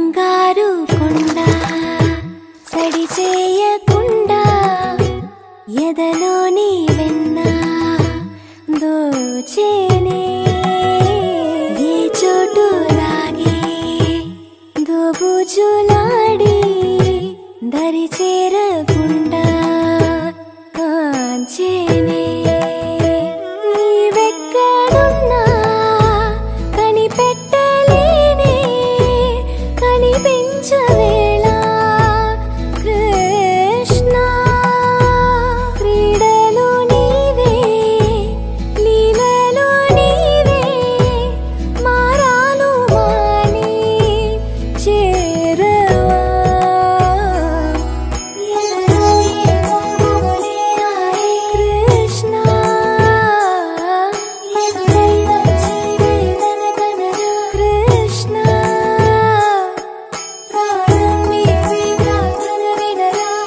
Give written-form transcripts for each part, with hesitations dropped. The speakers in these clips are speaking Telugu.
బంగారు కొండ సడి చేయకుండా ఎదలోని వెన్న దోచేనే ఏ చోటు లాగే దోబుజులాడి దరి చేరకుండా కాంచేనే నీవెక్కడున్నా కనిపెట్టలేనే కనిపించవేళ కృష్ణ క్రీడలు నీవే లీలలు నీవే మారాను మాని చేరవా కృష్ణ కృష్ణ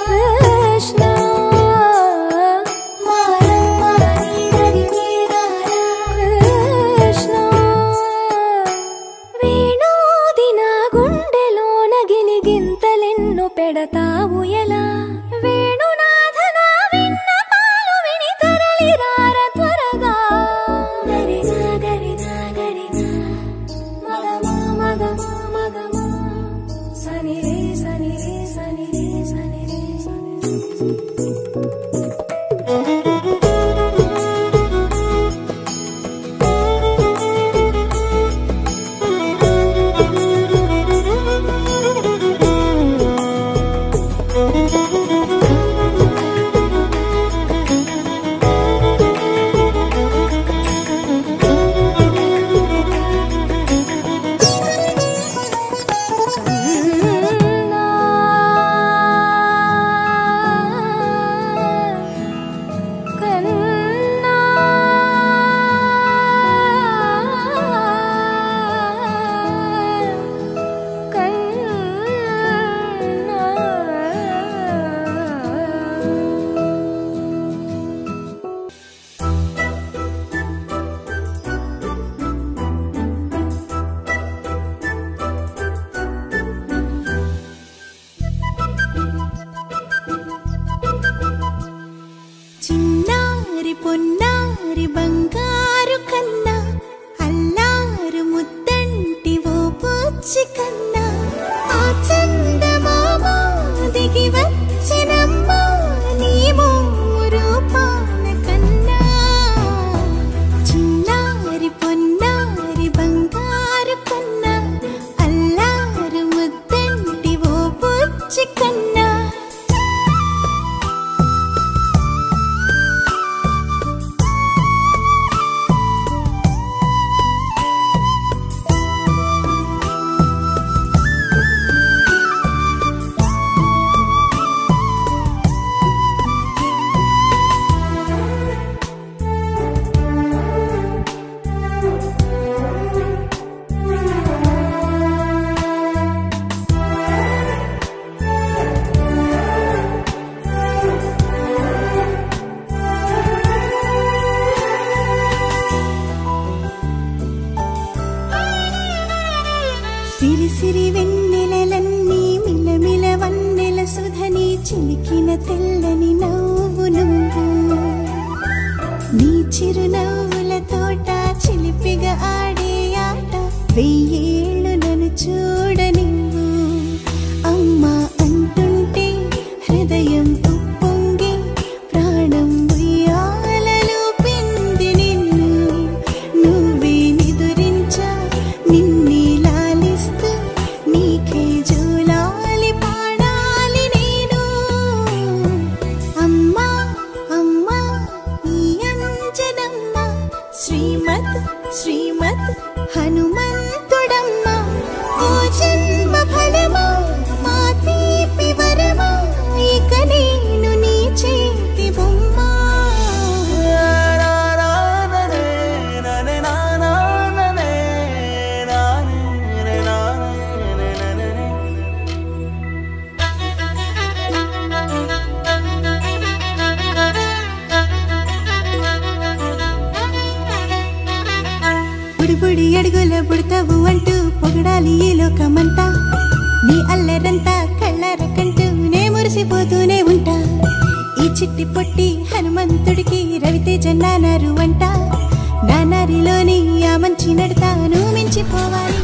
కృష్ణ కృష్ణ వేణోది నా గుండెలోన గిలిగింతలెన్నో పెడతావు ఎలా వేణునాథన విన్న పాలు విని తరలి రార త్వరగా గరిగా గరిగా గరిగా మగమా మగమా మగమా సని రే సని రే సని రే సని రే చిన్నారి పొన్నారి బంగారు కన్నా అల్లారు ముద్దంటి ఓ పూచి కన్నా ఆ చందమామ దిగి వచ్చినమ్మా నీ రూపాన కన్నా చిన్నారి పొన్నారి బంగారు కన్నా అల్లారు ముద్దంటి ఓ పూచి కన్నా సిరి సిరి వెన్నెలలన్నీ మిలమిల వన్నెల సుధని చిలికిన తెల్లని నవ్వు నువ్వు నీ చిరునవ్వుల తోట చిలిపిగా ఆడే ఆట వెయ్యేళ్ళు నన్ను చూడ నువ్వు అమ్మా అంటుంటే హృదయం ఉప్పొంగి ప్రాణం ఉయ్యాలలో పిండి నిన్ను నువ్వే నిదురించా నిన్నే లాలిస్తూ నీకే జోలాలి పాడాలి నేను అమ్మా అమ్మా ఈ అంజనమ్మ శ్రీమత్ శ్రీమత్ హనుమంతుడమ్మ ఓ జన్మ ఫలమా మా తీపి వరమా ఇక నేను నీ చేతి బొమ్మ బుడి బుడి అడుగుల పుడతావు అంటూ పొగడాలి ఈ లోకమంతా నీ అల్లరంతా కళ్ళారకంటూ నే మురిసిపోతూనే ఉంటా ఈ చిట్టి పొట్టి హనుమంతుడికి రవితేజ నానారు అంట నానారిలోని ఆ మంచి నడతాను మించిపోవాలి